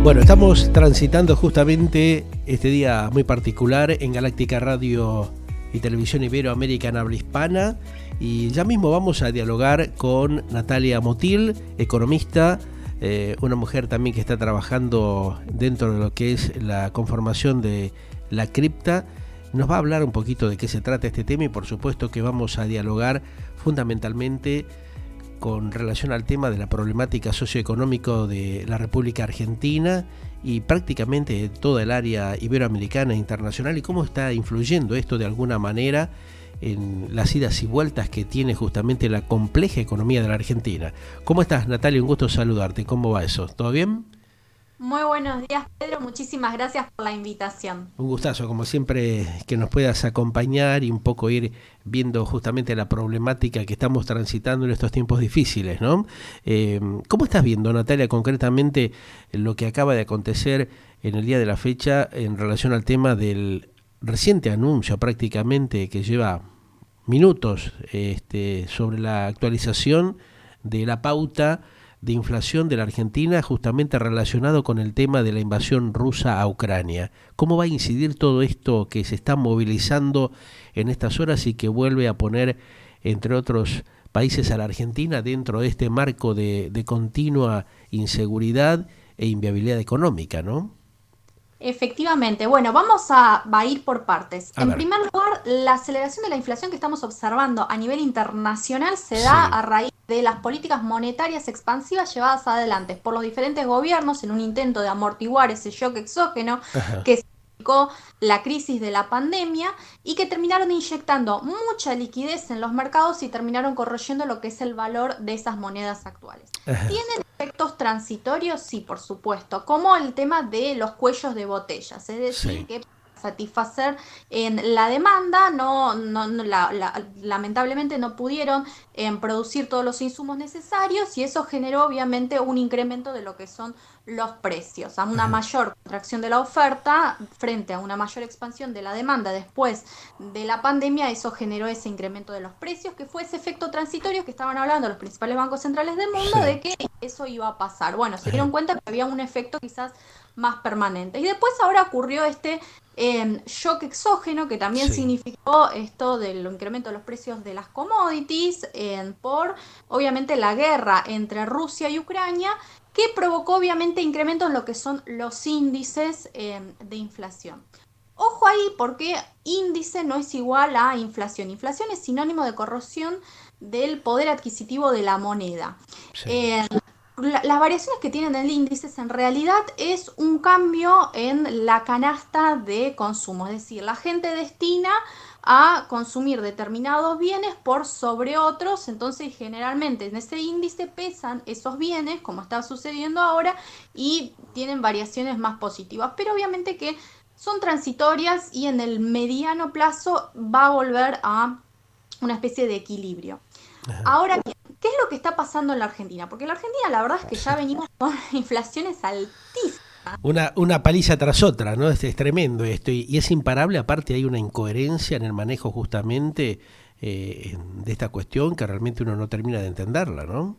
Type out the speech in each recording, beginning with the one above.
Bueno, estamos transitando justamente este día muy particular en Galáctica Radio y Televisión Iberoamérica en habla hispana, y ya mismo vamos a dialogar con Natalia Motil, economista, una mujer también que está trabajando dentro de lo que es la conformación de la cripta. Nos va a hablar un poquito de qué se trata este tema y por supuesto que vamos a dialogar fundamentalmente con relación al tema de la problemática socioeconómica de la República Argentina y prácticamente de toda el área iberoamericana e internacional, y cómo está influyendo esto de alguna manera en las idas y vueltas que tiene justamente la compleja economía de la Argentina. ¿Cómo estás, Natalia? Un gusto saludarte. ¿Cómo va eso? ¿Todo bien? Muy buenos días, Pedro. Muchísimas gracias por la invitación. Un gustazo, como siempre, que nos puedas acompañar y un poco ir viendo justamente la problemática que estamos transitando en estos tiempos difíciles, ¿no? ¿Cómo estás viendo, Natalia, concretamente lo que acaba de acontecer en el día de la fecha en relación al tema del reciente anuncio prácticamente que lleva minutos sobre la actualización de la pauta de inflación de la Argentina, justamente relacionado con el tema de la invasión rusa a Ucrania? ¿Cómo va a incidir todo esto que se está movilizando en estas horas y que vuelve a poner, entre otros países, a la Argentina dentro de este marco de continua inseguridad e inviabilidad económica, ¿no? Efectivamente, bueno, vamos a ir por partes. A En ver, primer lugar, la aceleración de la inflación que estamos observando a nivel internacional se da sí, a raíz de las políticas monetarias expansivas llevadas adelante por los diferentes gobiernos en un intento de amortiguar ese shock exógeno ajá, que significó la crisis de la pandemia y que terminaron inyectando mucha liquidez en los mercados y terminaron corroyendo lo que es el valor de esas monedas actuales. ajá, ¿Tienen efectos transitorios? Sí, por supuesto, como el tema de los cuellos de botellas, es decir, sí, que para satisfacer en la demanda, lamentablemente no pudieron producir todos los insumos necesarios y eso generó obviamente un incremento de lo que son los precios, a una ajá, mayor contracción de la oferta frente a una mayor expansión de la demanda después de la pandemia. Eso generó ese incremento de los precios, que fue ese efecto transitorio que estaban hablando los principales bancos centrales del mundo sí, de que eso iba a pasar. Bueno, se ajá, dieron cuenta que había un efecto quizás más permanente. Y después ahora ocurrió este shock exógeno, que también sí, significó esto del incremento de los precios de las commodities por, obviamente, la guerra entre Rusia y Ucrania, que provocó obviamente incrementos en lo que son los índices de inflación. Ojo ahí porque índice no es igual a inflación. Inflación es sinónimo de corrosión del poder adquisitivo de la moneda. sí, Eh, las variaciones que tienen el índice en realidad es un cambio en la canasta de consumo, es decir, la gente destina a consumir determinados bienes por sobre otros, entonces generalmente en ese índice pesan esos bienes, como está sucediendo ahora, y tienen variaciones más positivas, pero obviamente que son transitorias y en el mediano plazo va a volver a una especie de equilibrio. ajá. Ahora bien, ¿qué es lo que está pasando en la Argentina? Porque en la Argentina la verdad es que ya venimos con inflaciones altísimas. Una paliza tras otra, ¿no? Es tremendo esto y es imparable. Aparte hay una incoherencia en el manejo justamente de esta cuestión que realmente uno no termina de entenderla, ¿no?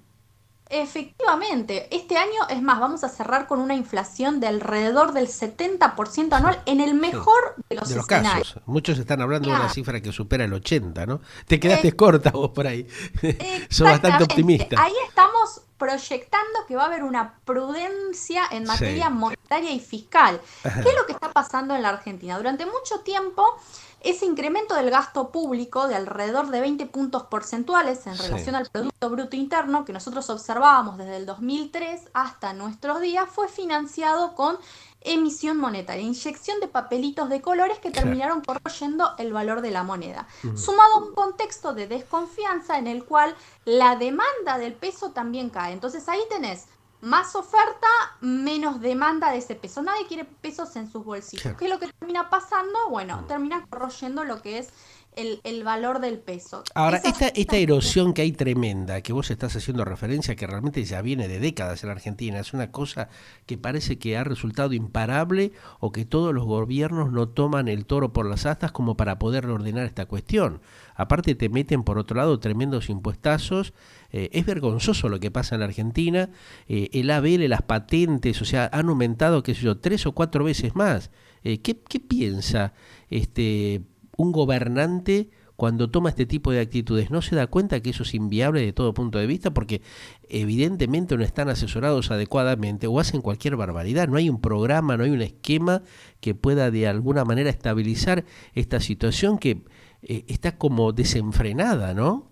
Efectivamente, este año es más, vamos a cerrar con una inflación de alrededor del 70% anual en el Sí. mejor de los De los escenarios. casos. Muchos están hablando de una Claro, cifra que supera el 80, ¿no? Te eh, quedaste corta vos por ahí. Sos bastante exactamente. optimista. Ahí estamos proyectando que va a haber una prudencia en Sí. materia monetaria y fiscal. ¿Qué es Ajá. lo que está pasando en la Argentina? Durante mucho tiempo, ese incremento del gasto público de alrededor de 20 puntos porcentuales en Sí. relación al Producto Bruto Interno que nosotros observábamos desde el 2003 hasta nuestros días fue financiado con emisión monetaria, inyección de papelitos de colores que Claro. terminaron corroyendo el valor de la moneda, Mm. sumado a un contexto de desconfianza en el cual la demanda del peso también cae. Entonces ahí tenés más oferta, menos demanda de ese peso. Nadie quiere pesos en sus bolsillos. Claro. ¿Qué es lo que termina pasando? Bueno, Mm. termina corroyendo lo que es el valor del peso. Ahora, esta erosión que hay tremenda, que vos estás haciendo referencia, que realmente ya viene de décadas en la Argentina, es una cosa que parece que ha resultado imparable o que todos los gobiernos no toman el toro por las astas como para poder ordenar esta cuestión. Aparte te meten por otro lado tremendos impuestazos, es vergonzoso lo que pasa en la Argentina, el ABL, las patentes, o sea, han aumentado, qué sé yo, 3 o 4 veces más. ¿Qué piensa un gobernante cuando toma este tipo de actitudes? ¿No se da cuenta que eso es inviable de todo punto de vista? Porque evidentemente no están asesorados adecuadamente o hacen cualquier barbaridad. No hay un programa, no hay un esquema que pueda de alguna manera estabilizar esta situación que está como desenfrenada, ¿no?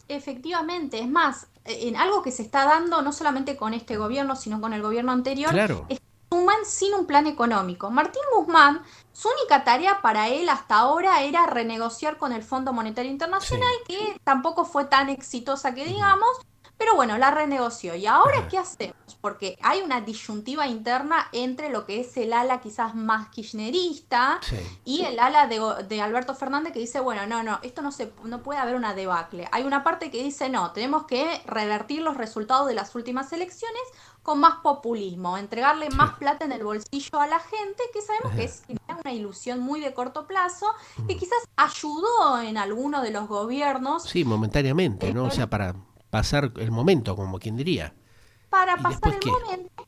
Efectivamente, es más, en algo que se está dando no solamente con este gobierno, sino con el gobierno anterior, Claro, es Guzmán sin un plan económico. Martín Guzmán, su única tarea para él hasta ahora era renegociar con el Fondo Monetario Internacional, sí. que tampoco fue tan exitosa que Ujú. digamos, pero bueno, la renegoció. ¿Y ahora Ajá, qué hacemos? Porque hay una disyuntiva interna entre lo que es el ala quizás más kirchnerista sí. y el ala de Alberto Fernández, que dice, bueno, no, esto no puede haber una debacle. Hay una parte que dice, no, tenemos que revertir los resultados de las últimas elecciones con más populismo, entregarle Sí. más plata en el bolsillo a la gente, que sabemos que Ajá. es una ilusión muy de corto plazo, que Mm. quizás ayudó en alguno de los gobiernos Sí, momentáneamente, ¿no? O sea, electorales para pasar el momento, como quien diría. para ¿Y pasar después el qué? momento.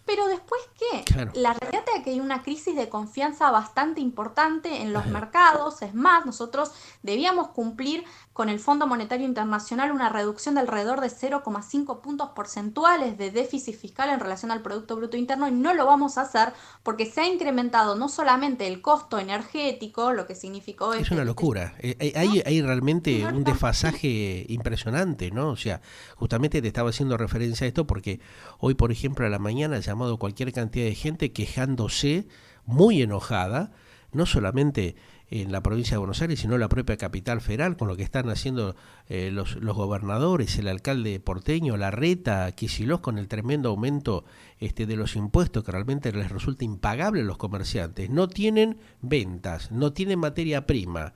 Pero después, ¿qué? Claro. La realidad es que hay una crisis de confianza bastante importante en los Ajá. mercados. Es más, nosotros debíamos cumplir con el Fondo Monetario Internacional una reducción de alrededor de 0,5 puntos porcentuales de déficit fiscal en relación al Producto Bruto Interno y no lo vamos a hacer porque se ha incrementado no solamente el costo energético, lo que significó Es una este locura. ¿no? Hay realmente Sino un también desfasaje impresionante, ¿no? O sea, justamente te estaba haciendo referencia a esto porque hoy, por ejemplo, a la mañana ha llamado cualquier cantidad de gente quejándose, muy enojada, no solamente en la provincia de Buenos Aires, sino en la propia capital federal, con lo que están haciendo los gobernadores, el alcalde porteño, Larreta, Kicillof, con el tremendo aumento de los impuestos que realmente les resulta impagable a los comerciantes. No tienen ventas, no tienen materia prima.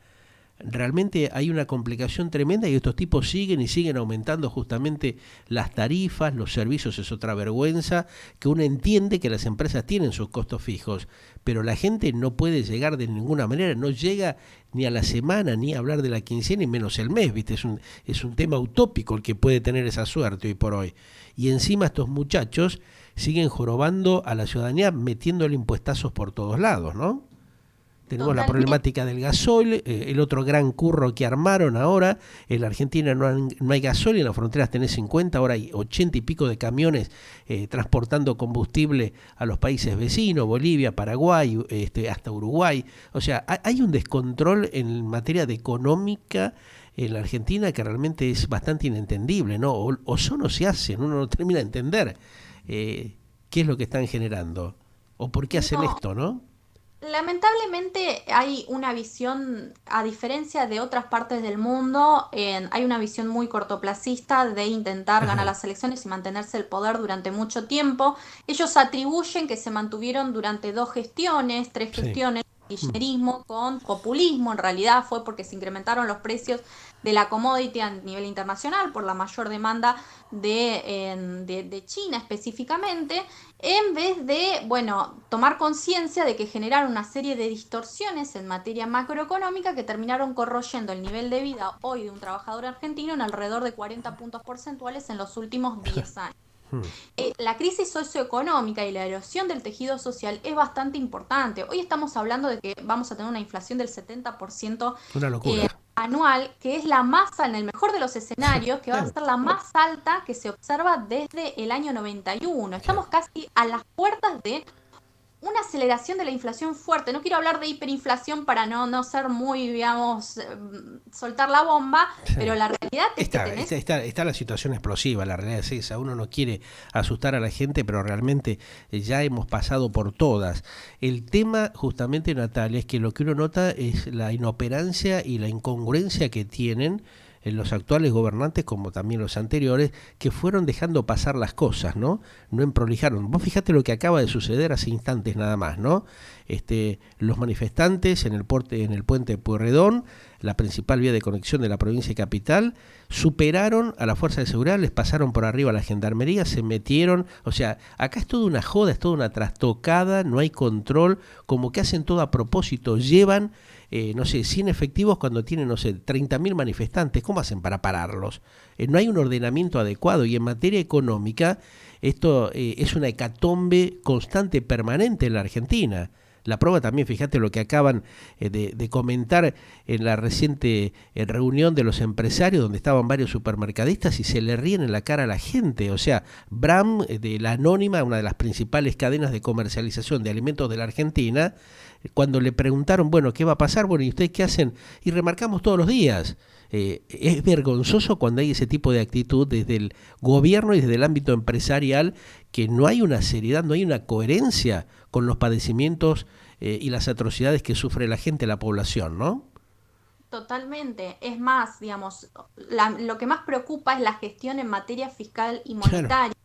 Realmente hay una complicación tremenda y estos tipos siguen y siguen aumentando justamente las tarifas, los servicios. Es otra vergüenza que uno entiende que las empresas tienen sus costos fijos, pero la gente no puede llegar de ninguna manera, no llega ni a la semana, ni a hablar de la quincena, y menos el mes, ¿viste? Es un tema utópico el que puede tener esa suerte hoy por hoy. Y encima estos muchachos siguen jorobando a la ciudadanía metiéndole impuestazos por todos lados, ¿no? Tenemos la totalmente. problemática del gasoil, el otro gran curro que armaron ahora. En la Argentina no hay gasoil, en las fronteras tenés 50, ahora hay 80 y pico de camiones transportando combustible a los países vecinos, Bolivia, Paraguay, hasta Uruguay. O sea, hay un descontrol en materia de económica en la Argentina que realmente es bastante inentendible, ¿no? O son o se hacen, uno no termina de entender qué es lo que están generando o por qué hacen No, esto, ¿no? lamentablemente hay una visión, a diferencia de otras partes del mundo, hay una visión muy cortoplacista de intentar ganar Ajá, las elecciones y mantenerse el poder durante mucho tiempo. Ellos atribuyen que se mantuvieron durante dos gestiones, tres sí. gestiones, Mm. kirchnerismo con populismo. En realidad fue porque se incrementaron los precios de la commodity a nivel internacional por la mayor demanda de China específicamente, en vez de, bueno, tomar conciencia de que generaron una serie de distorsiones en materia macroeconómica que terminaron corroyendo el nivel de vida hoy de un trabajador argentino en alrededor de 40 puntos porcentuales en los últimos 10 años. Mm. La crisis socioeconómica y la erosión del tejido social es bastante importante. Hoy estamos hablando de que vamos a tener una inflación del 70% Una locura. anual, que es la más, en el mejor de los escenarios, que va a Claro, ser la más alta que se observa desde el año 91. claro. Estamos casi a las puertas de una aceleración de la inflación fuerte. No quiero hablar de hiperinflación para no ser muy, digamos, soltar la bomba, pero Sí. la realidad es que tenés Está la situación explosiva, la realidad es esa. Uno no quiere asustar a la gente, pero realmente ya hemos pasado por todas. El tema, justamente, Natalia, es que lo que uno nota es la inoperancia y la incongruencia que tienen los actuales gobernantes, como también los anteriores, que fueron dejando pasar las cosas, ¿no? No emprolijaron. Vos fijate lo que acaba de suceder hace instantes nada más, ¿no? los manifestantes en el puente de Pueyrredón, la principal vía de conexión de la provincia y capital, superaron a la fuerza de seguridad, les pasaron por arriba a la gendarmería, se metieron, o sea, acá es toda una joda, es toda una trastocada, no hay control, como que hacen todo a propósito, llevan, no sé, 100 efectivos cuando tienen, no sé, 30.000 manifestantes, ¿cómo hacen para pararlos? No hay un ordenamiento adecuado, y en materia económica esto es una hecatombe constante, permanente en la Argentina. La prueba también, fíjate lo que acaban de comentar en la reciente reunión de los empresarios, donde estaban varios supermercadistas y se le ríen en la cara a la gente. O sea, Bram, de la Anónima, una de las principales cadenas de comercialización de alimentos de la Argentina, cuando le preguntaron, bueno, ¿qué va a pasar? Bueno, ¿y ustedes qué hacen? Y remarcamos todos los días. Es vergonzoso cuando hay ese tipo de actitud desde el gobierno y desde el ámbito empresarial, que no hay una seriedad, no hay una coherencia con los padecimientos y las atrocidades que sufre la gente, la población, ¿no? Totalmente. Es más, digamos, lo que más preocupa es la gestión en materia fiscal y Claro. monetaria,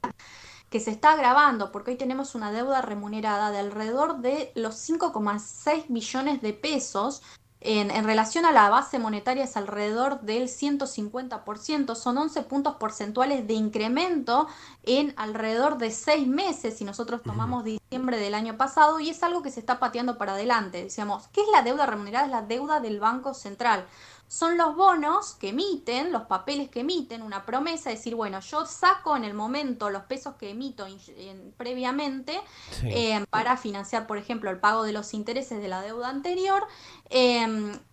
que se está agravando porque hoy tenemos una deuda remunerada de alrededor de los 5,6 billones de pesos. En relación a la base monetaria es alrededor del 150%, son 11 puntos porcentuales de incremento en alrededor de 6 meses si nosotros Ujú. tomamos diciembre del año pasado, y es algo que se está pateando para adelante. Decíamos, ¿qué es la deuda remunerada? Es la deuda del Banco Central. Son los bonos que emiten, los papeles que emiten, una promesa, de decir, bueno, yo saco en el momento los pesos que emito previamente, Sí. para financiar, por ejemplo, el pago de los intereses de la deuda anterior,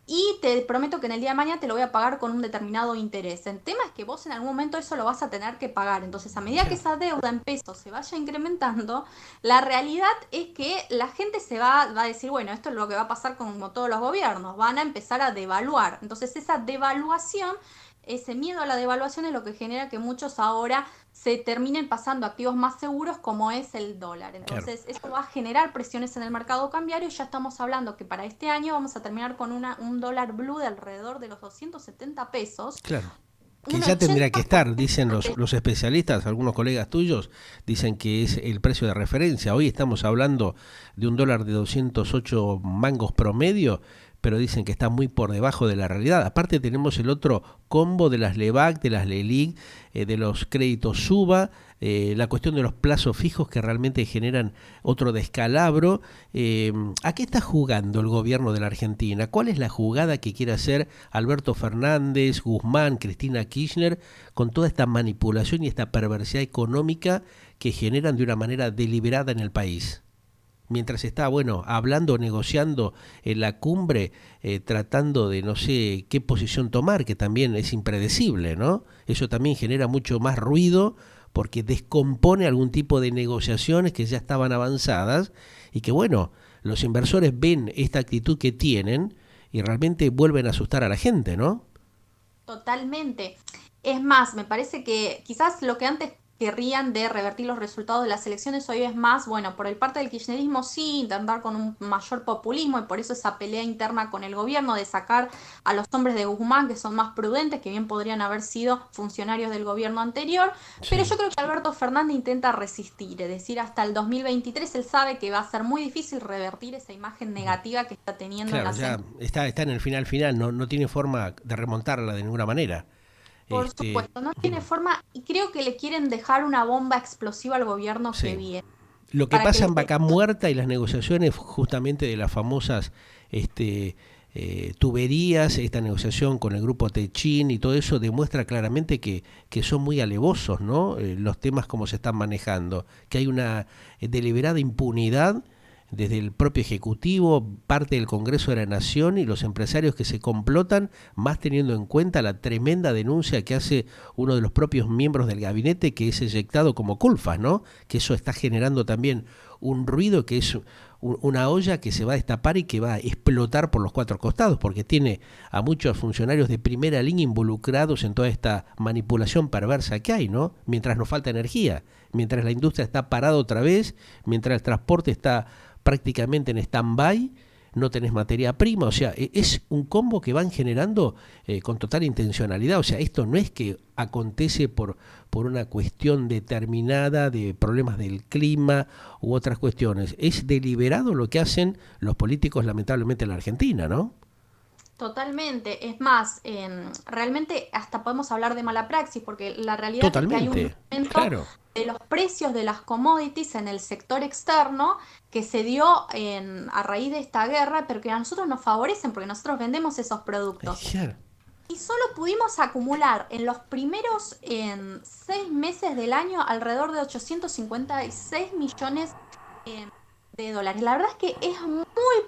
y te prometo que en el día de mañana te lo voy a pagar con un determinado interés. El tema es que vos en algún momento eso lo vas a tener que pagar. Entonces, a medida que Claro. esa deuda en pesos se vaya incrementando, la realidad es que la gente va a decir, bueno, esto es lo que va a pasar con como todos los gobiernos, van a empezar a devaluar. Entonces, esa devaluación, ese miedo a la devaluación es lo que genera que muchos ahora se terminen pasando a activos más seguros como es el dólar. Claro. Entonces, eso va a generar presiones en el mercado cambiario, y ya estamos hablando que para este año vamos a terminar con un dólar blue de alrededor de los 270 pesos, Claro. Que un ya tendría que estar, 80% dicen de... los especialistas, algunos colegas tuyos, dicen que es el precio de referencia. Hoy estamos hablando de un dólar de 208 mangos promedio, pero dicen que está muy por debajo de la realidad. Aparte tenemos el otro combo de las LEVAC, de las LELIC, de los créditos SUBA, la cuestión de los plazos fijos que realmente generan otro descalabro. ¿A qué está jugando el gobierno de la Argentina? ¿Cuál es la jugada que quiere hacer Alberto Fernández, Guzmán, Cristina Kirchner con toda esta manipulación y esta perversidad económica que generan de una manera deliberada en el país? Mientras está, bueno, hablando, negociando en la cumbre, tratando de no sé qué posición tomar, que también es impredecible, ¿no? Eso también genera mucho más ruido porque descompone algún tipo de negociaciones que ya estaban avanzadas y que, bueno, los inversores ven esta actitud que tienen y realmente vuelven a asustar a la gente, ¿no? Totalmente. Es más, me parece que quizás lo que antes querrían de revertir los resultados de las elecciones, hoy es más, bueno, por el parte del kirchnerismo sí, intentar con un mayor populismo, y por eso esa pelea interna con el gobierno de sacar a los hombres de Guzmán, que son más prudentes, que bien podrían haber sido funcionarios del gobierno anterior. Pero Sí. yo creo que Alberto Fernández intenta resistir, es decir, hasta el 2023 él sabe que va a ser muy difícil revertir esa imagen negativa que está teniendo en Claro, las ya encuestas. está en el final, no, no tiene forma de remontarla de ninguna manera. Por Este, supuesto, no tiene forma, y creo que le quieren dejar una bomba explosiva al gobierno que sí. viene, Lo que para que pasa le en dé... Vaca Muerta y las negociaciones justamente de las famosas este, tuberías, esta negociación con el grupo Techín y todo eso demuestra claramente que son muy alevosos, ¿no? Los temas como se están manejando, que hay una deliberada impunidad desde el propio Ejecutivo, parte del Congreso de la Nación y los empresarios que se complotan, más teniendo en cuenta la tremenda denuncia que hace uno de los propios miembros del gabinete, que es eyectado como culpas, ¿no? Que eso está generando también un ruido que es una olla que se va a destapar y que va a explotar por los cuatro costados, porque tiene a muchos funcionarios de primera línea involucrados en toda esta manipulación perversa que hay, ¿no? Mientras nos falta energía, mientras la industria está parada otra vez, mientras el transporte está prácticamente en stand-by, no tenés materia prima, o sea, es un combo que van generando con total intencionalidad, o sea, esto no es que acontece por una cuestión determinada de problemas del clima u otras cuestiones, es deliberado lo que hacen los políticos lamentablemente en la Argentina, ¿no? Totalmente. Es más, realmente hasta podemos hablar de mala praxis, porque la realidad es que hay un Totalmente, aumento claro. de los precios de las commodities en el sector externo que se dio a raíz de esta guerra, pero que a nosotros nos favorecen porque nosotros vendemos esos productos. Claro. Y solo pudimos acumular en los primeros 6 meses del año alrededor de 856 millones eh, de dólares. La verdad es que es muy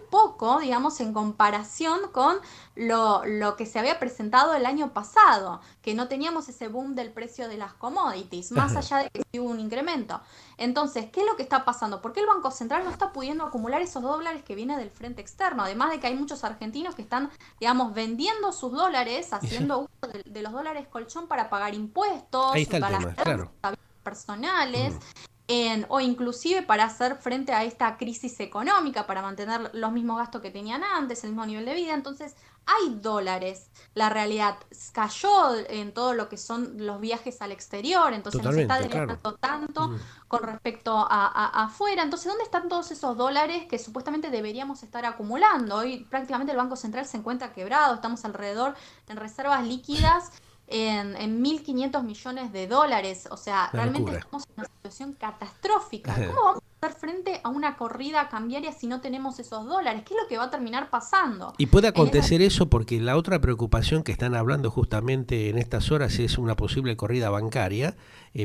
poco, digamos, en comparación con lo que se había presentado el año pasado, que no teníamos ese boom del precio de las commodities, más Ajá. allá de que sí hubo un incremento. Entonces, ¿qué es lo que está pasando? ¿Por qué el Banco Central no está pudiendo acumular esos dólares que vienen del frente externo? Además de que hay muchos argentinos que están, digamos, vendiendo sus dólares, Y sí, haciendo uso de los dólares colchón para pagar ahí impuestos, está el tema, balancear claro. personales, Mm. o inclusive para hacer frente a esta crisis económica, para mantener los mismos gastos que tenían antes, el mismo nivel de vida. Entonces, hay dólares. La realidad cayó en todo lo que son los viajes al exterior, entonces no se está Totalmente, claro. drenando tanto Mm. con respecto a afuera. Entonces, ¿dónde están todos esos dólares que supuestamente deberíamos estar acumulando? Hoy prácticamente el Banco Central se encuentra quebrado, estamos alrededor en reservas líquidas en 1.500 millones de dólares. O sea, Una realmente locura. estamos en una situación catastrófica. ¿Cómo vamos a hacer frente a una corrida cambiaria si no tenemos esos dólares? ¿Qué es lo que va a terminar pasando? Y puede En esa acontecer eso porque la otra preocupación que están hablando justamente en estas horas es una posible corrida bancaria,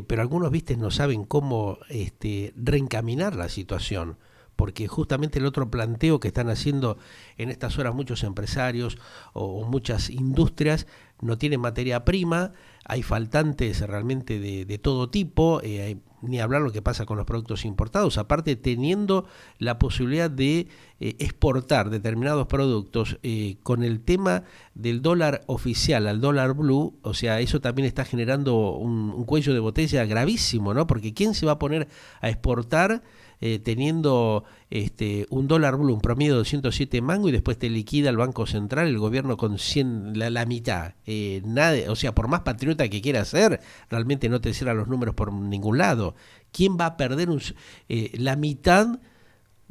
pero algunos, viste, no saben cómo reencaminar la situación, porque justamente el otro planteo que están haciendo en estas horas muchos empresarios o muchas industrias no tienen materia prima, hay faltantes realmente de todo tipo, ni hablar lo que pasa con los productos importados, aparte teniendo la posibilidad de exportar determinados productos con el tema del dólar oficial al dólar blue, o sea, eso también está generando un cuello de botella gravísimo, ¿no? Porque ¿quién se va a poner a exportar teniendo un dólar blue, un promedio de 107 mango y después te liquida el Banco Central, el gobierno con 100, la mitad? Nada, o sea, por más patriota que quiera ser, realmente no te cierran los números por ningún lado. ¿Quién va a perder la mitad?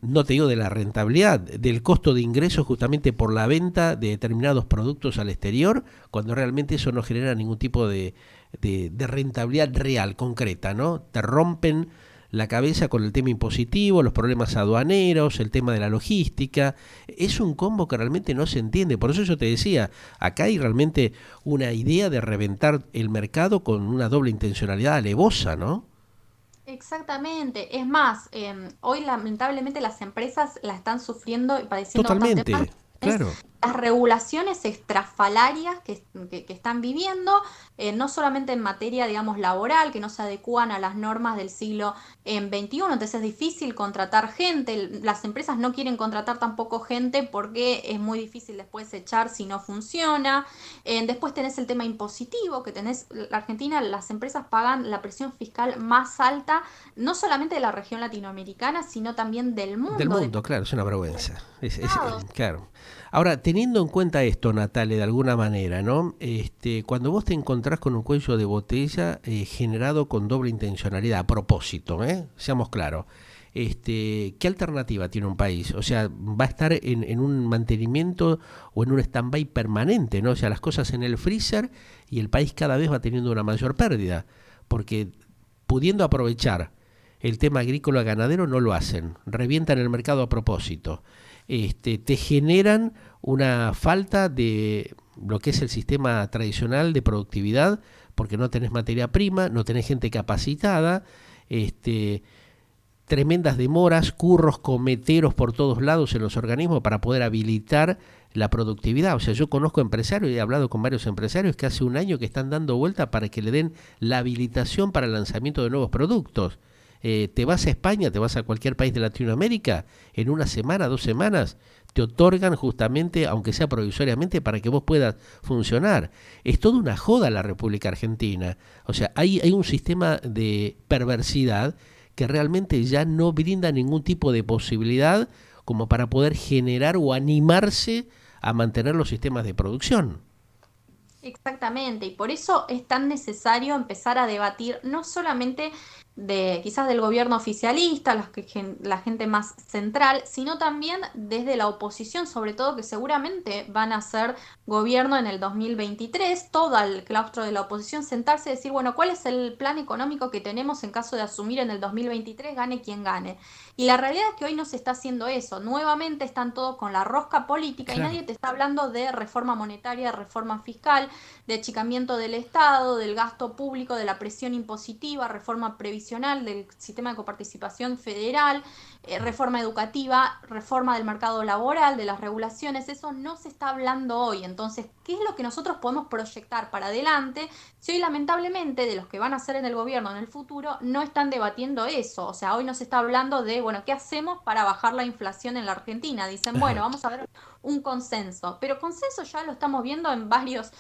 No te digo de la rentabilidad, del costo de ingresos justamente por la venta de determinados productos al exterior, cuando realmente eso no genera ningún tipo de rentabilidad real, concreta, ¿no? Te rompen la cabeza con el tema impositivo, los problemas aduaneros, el tema de la logística. Es un combo que realmente no se entiende. Por eso yo te decía, acá hay realmente una idea de reventar el mercado con una doble intencionalidad alevosa, ¿no? Exactamente. Es más, hoy lamentablemente las empresas la están sufriendo y padeciendo bastante más. Totalmente, Es claro. las regulaciones estrafalarias que están viviendo, no solamente en materia, digamos, laboral, que no se adecúan a las normas del siglo XXI. Entonces es difícil contratar gente. Las empresas no quieren contratar tampoco gente porque es muy difícil después echar si no funciona. Después tenés el tema impositivo, que tenés, la Argentina, las empresas pagan la presión fiscal más alta, no solamente de la región latinoamericana, sino también del Del mundo, de mundo, claro, es una vergüenza. estados. Claro. Ahora, teniendo en cuenta esto, Natalia, de alguna manera, ¿no? Cuando vos te encontrás con un cuello de botella generado con doble intencionalidad, a propósito, seamos claros, ¿qué alternativa tiene un país? O sea, va a estar en un mantenimiento o en un stand-by permanente, ¿no? O sea, las cosas en el freezer y el país cada vez va teniendo una mayor pérdida, porque pudiendo aprovechar el tema agrícola ganadero no lo hacen, revientan el mercado a propósito. Te generan una falta de lo que es el sistema tradicional de productividad, porque no tenés materia prima, no tenés gente capacitada, tremendas demoras, curros cometeros por todos lados en los organismos para poder habilitar la productividad. O sea, yo conozco empresarios y he hablado con varios empresarios que hace un año que están dando vuelta para que le den la habilitación para el lanzamiento de nuevos productos. Te vas a España, te vas a cualquier país de Latinoamérica, en una semana, 2 semanas, te otorgan justamente, aunque sea provisoriamente, para que vos puedas funcionar. Es toda una joda la República Argentina. O sea, hay un sistema de perversidad que realmente ya no brinda ningún tipo de posibilidad como para poder generar o animarse a mantener los sistemas de producción. Exactamente, y por eso es tan necesario empezar a debatir no solamente de quizás del gobierno oficialista, la gente más central, sino también desde la oposición, sobre todo que seguramente van a ser gobierno en el 2023, todo el claustro de la oposición sentarse y decir, bueno, ¿cuál es el plan económico que tenemos en caso de asumir en el 2023, gane quien gane? Y la realidad es que hoy no se está haciendo eso. Nuevamente están todos con la rosca política y Claro. nadie te está hablando de reforma monetaria, de reforma fiscal, de achicamiento del Estado, del gasto público, de la presión impositiva, reforma previsional del sistema de coparticipación federal, reforma educativa, reforma del mercado laboral, de las regulaciones. Eso no se está hablando hoy. Entonces, ¿qué es lo que nosotros podemos proyectar para adelante si hoy lamentablemente de los que van a ser en el gobierno en el futuro no están debatiendo eso? O sea, hoy no se está hablando de, bueno, ¿qué hacemos para bajar la inflación en la Argentina? Dicen, bueno, Ajá. vamos a ver un consenso, pero consenso ya lo estamos viendo en varios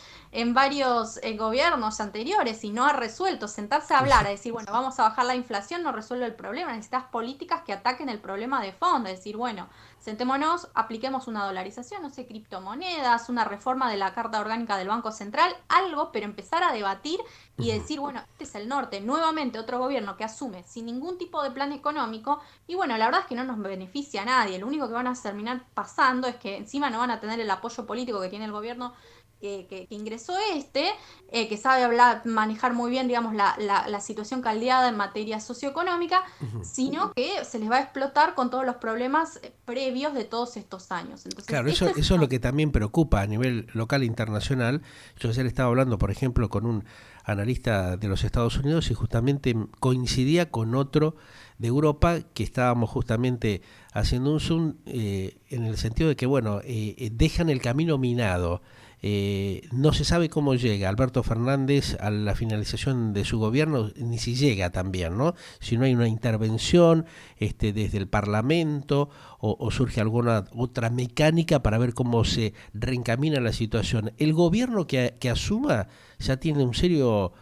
gobiernos anteriores y no ha resuelto. Sentarse a hablar, a decir, bueno, vamos a bajar la inflación, no resuelve el problema. Necesitas políticas que ataquen el problema de fondo. Es decir, bueno, sentémonos, apliquemos una dolarización, no sé, criptomonedas, una reforma de la Carta Orgánica del Banco Central, algo, pero empezar a debatir y decir, bueno, este es el norte. Nuevamente otro gobierno que asume sin ningún tipo de plan económico y bueno, la verdad es que no nos beneficia a nadie. Lo único que van a terminar pasando es que encima no van a tener el apoyo político que tiene el gobierno que ingresó que sabe hablar, manejar muy bien, digamos, la situación caldeada en materia socioeconómica, Ujú. sino que se les va a explotar con todos los problemas previos de todos estos años. Entonces, Claro, esto es eso es lo que también preocupa a nivel local e internacional. Yo ayer estaba hablando, por ejemplo, con un analista de los Estados Unidos y justamente coincidía con otro de Europa que estábamos justamente haciendo un Zoom en el sentido de que, bueno, dejan el camino minado. No se sabe cómo llega Alberto Fernández a la finalización de su gobierno, ni si llega también, ¿no? Si no hay una intervención desde el Parlamento o surge alguna otra mecánica para ver cómo se reencamina la situación. El gobierno que asuma ya tiene un serio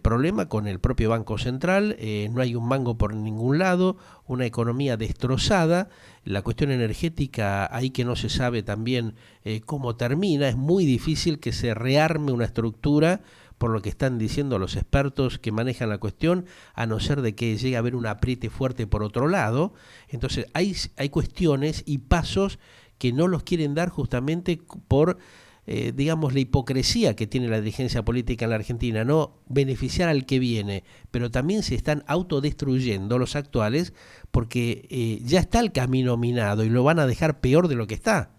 problema con el propio Banco Central, no hay un mango por ningún lado, una economía destrozada, la cuestión energética ahí que no se sabe también cómo termina, es muy difícil que se rearme una estructura por lo que están diciendo los expertos que manejan la cuestión, a no ser de que llegue a haber un apriete fuerte por otro lado. Entonces hay cuestiones y pasos que no los quieren dar justamente por digamos, la hipocresía que tiene la dirigencia política en la Argentina, no beneficiar al que viene, pero también se están autodestruyendo los actuales porque ya está el camino minado y lo van a dejar peor de lo que está.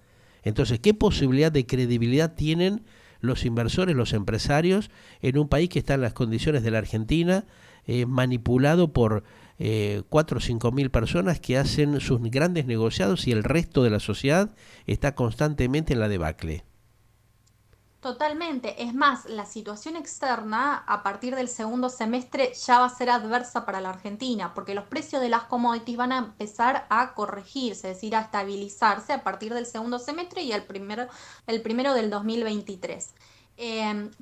Entonces, ¿qué posibilidad de credibilidad tienen los inversores, los empresarios, en un país que está en las condiciones de la Argentina, manipulado por 4 o 5 mil personas que hacen sus grandes negociados y el resto de la sociedad está constantemente en la debacle? totalmente. Es más, la situación externa a partir del segundo semestre ya va a ser adversa para la Argentina, porque los precios de las commodities van a empezar a corregirse, es decir, a estabilizarse a partir del segundo semestre y el primero del 2023.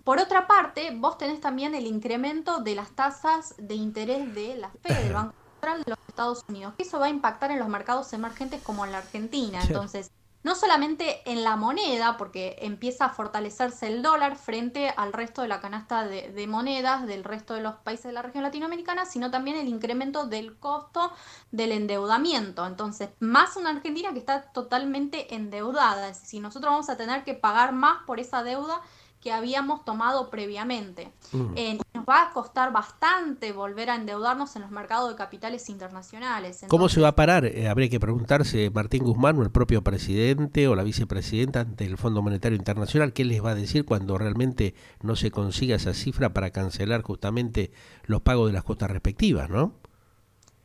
Por otra parte, vos tenés también el incremento de las tasas de interés de la Fed, del Banco Central de los Estados Unidos, que eso va a impactar en los mercados emergentes como en la Argentina. Claro. Entonces, no solamente en la moneda, porque empieza a fortalecerse el dólar frente al resto de la canasta de monedas del resto de los países de la región latinoamericana, sino también el incremento del costo del endeudamiento. Entonces, más una Argentina que está totalmente endeudada, es decir, nosotros vamos a tener que pagar más por esa deuda que habíamos tomado previamente. Mm. Nos va a costar bastante volver a endeudarnos en los mercados de capitales internacionales. ¿Cómo se va Entonces, a parar? Habría que preguntarse Martín Guzmán o el propio presidente o la vicepresidenta ante el Fondo Monetario Internacional qué les va a decir cuando realmente no se consiga esa cifra para cancelar justamente los pagos de las cuotas respectivas, ¿no?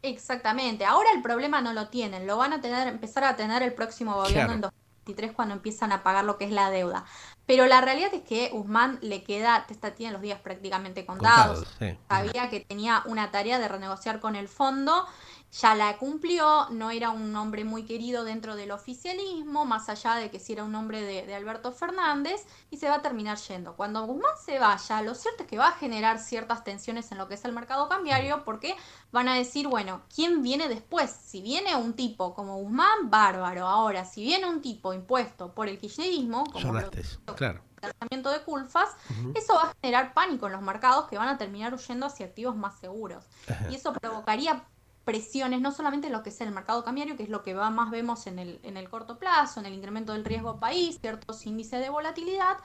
exactamente. Ahora el problema no lo tienen, lo van a tener, empezar a tener el próximo gobierno Claro, en 2023 cuando empiezan a pagar lo que es la deuda. Pero la realidad es que Guzmán le queda, tiene los días prácticamente contados. contados, sí. Sabía que tenía una tarea de renegociar con el fondo ya la cumplió, no era un nombre muy querido dentro del oficialismo, más allá de que sí era un nombre de Alberto Fernández, y se va a terminar yendo. Cuando Guzmán se vaya, lo cierto es que va a generar ciertas tensiones en lo que es el mercado cambiario, porque van a decir, bueno, ¿quién viene después? Si viene un tipo como Guzmán, bárbaro. Ahora, si viene un tipo impuesto por el kirchnerismo, como lo claro. tratamiento de culpas, eso va a generar pánico en los mercados que van a terminar huyendo hacia activos más seguros. Ajá. Y eso provocaría presiones, no solamente en lo que es el mercado cambiario, que es lo que más vemos en el corto plazo, en el incremento del riesgo país, ciertos índices de volatilidad,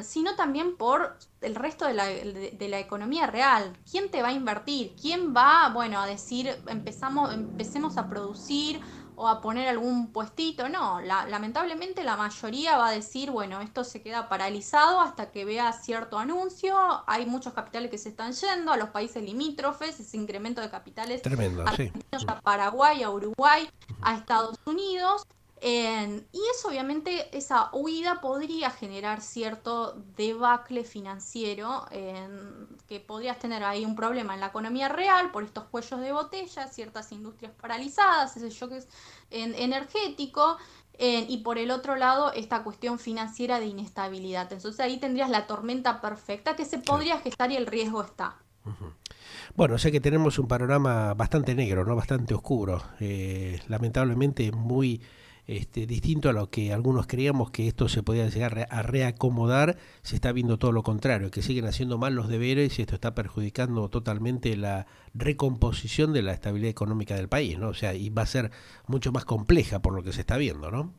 sino también por el resto de la economía real. ¿Quién te va a invertir? ¿Quién va, bueno, a decir, empecemos a producir o a poner algún puestito? No, lamentablemente la mayoría va a decir, bueno, esto se queda paralizado hasta que vea cierto anuncio. Hay muchos capitales que se están yendo a los países limítrofes, ese incremento de capitales Tremendo, sí. argentinos a Paraguay, a Uruguay, a Estados Unidos. Y eso obviamente, esa huida podría generar cierto debacle financiero, que podrías tener ahí un problema en la economía real por estos cuellos de botella, ciertas industrias paralizadas, ese shock energético, y por el otro lado esta cuestión financiera de inestabilidad. Entonces ahí tendrías la tormenta perfecta que se Claro. podría gestar y el riesgo está. Bueno, o sea que tenemos un panorama bastante negro, ¿no? Bastante oscuro. Lamentablemente muy distinto a lo que algunos creíamos que esto se podía llegar a reacomodar. Se está viendo todo lo contrario, que siguen haciendo mal los deberes y esto está perjudicando totalmente la recomposición de la estabilidad económica del país, ¿no? O sea, y va a ser mucho más compleja por lo que se está viendo, ¿no?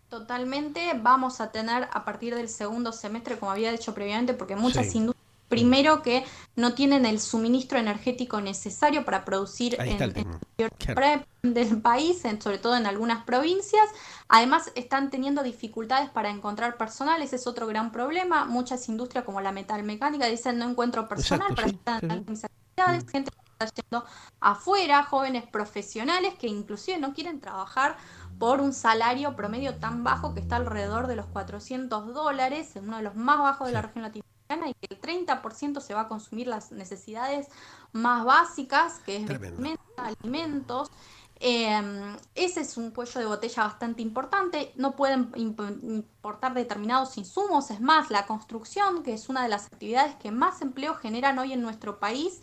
Totalmente, vamos a tener a partir del segundo semestre, como había dicho previamente, porque muchas Sí. industrias, primero que no tienen el suministro energético necesario para producir Ahí está el en tema. el Claro. PREP del país, sobre todo en algunas provincias. Además, están teniendo dificultades para encontrar personal, ese es otro gran problema. Muchas industrias como la metalmecánica dicen no encuentro personal Exacto, para sí. hacer Sí, sí. mis actividades, gente que está yendo afuera, jóvenes profesionales que inclusive no quieren trabajar por un salario promedio tan bajo que está alrededor de los $400, uno de los más bajos de la Sí. región latinoamericana, y que el 30% se va a consumir las necesidades más básicas, que es Tremendo. vestimenta, alimentos. Ese es un cuello de botella bastante importante. No pueden importar determinados insumos. Es más, la construcción, que es una de las actividades que más empleo generan hoy en nuestro país,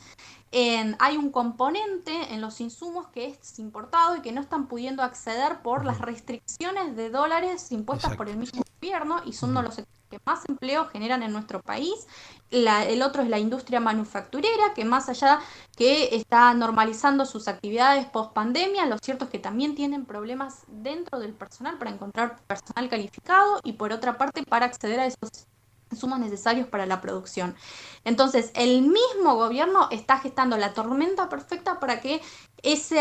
hay un componente en los insumos que es importado y que no están pudiendo acceder por las Ujú. restricciones de dólares impuestas por Exacto. el mismo gobierno, y son uno Ujú. de los sectores que más empleo generan en nuestro país. El otro es la industria manufacturera, que más allá que está normalizando sus actividades post pandemia, lo cierto es que también tienen problemas dentro del personal para encontrar personal calificado, y por otra parte para acceder a esos insumos necesarios para la producción. Entonces, el mismo gobierno está gestando la tormenta perfecta para que ese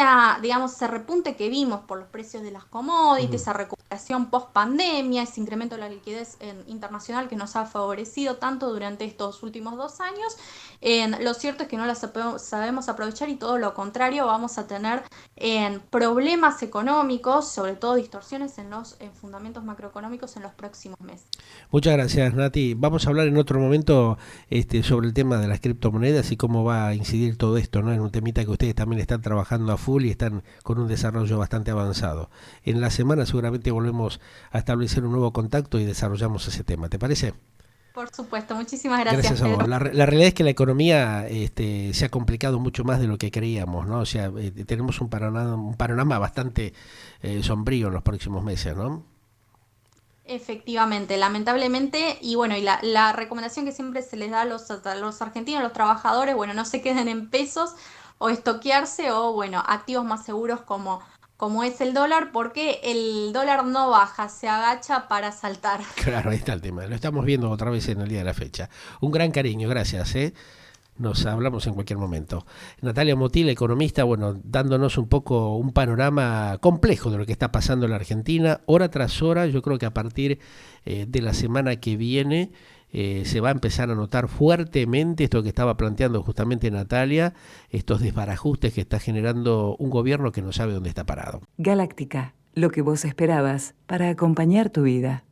repunte que vimos por los precios de las commodities, Ujú. esa recuperación post pandemia, ese incremento de la liquidez internacional que nos ha favorecido tanto durante estos últimos 2 años, lo cierto es que no la sabemos aprovechar, y todo lo contrario, vamos a tener problemas económicos, sobre todo distorsiones en los fundamentos macroeconómicos en los próximos meses. Muchas gracias, Nati. Vamos a hablar en otro momento sobre el tema de las criptomonedas y cómo va a incidir todo esto, ¿no? En un temita que ustedes también están trabajando a full y están con un desarrollo bastante avanzado. En la semana seguramente volvemos a establecer un nuevo contacto y desarrollamos ese tema. ¿Te parece? Por supuesto, muchísimas gracias, Gracias a Pedro. vos. La realidad es que la economía se ha complicado mucho más de lo que creíamos, ¿no? O sea, tenemos un panorama bastante sombrío en los próximos meses, ¿no? Efectivamente, lamentablemente, y bueno, y la recomendación que siempre se les da a los argentinos, a los trabajadores, bueno, no se queden en pesos o estoquearse, o bueno, activos más seguros como es el dólar, porque el dólar no baja, se agacha para saltar. Claro, ahí está el tema. Lo estamos viendo otra vez en el día de la fecha. Un gran cariño, gracias, ¿eh? Nos hablamos en cualquier momento. Natalia Motil, economista, bueno, dándonos un poco un panorama complejo de lo que está pasando en la Argentina, hora tras hora. Yo creo que a partir de la semana que viene se va a empezar a notar fuertemente esto que estaba planteando justamente Natalia, estos desbarajustes que está generando un gobierno que no sabe dónde está parado. Galáctica, lo que vos esperabas para acompañar tu vida.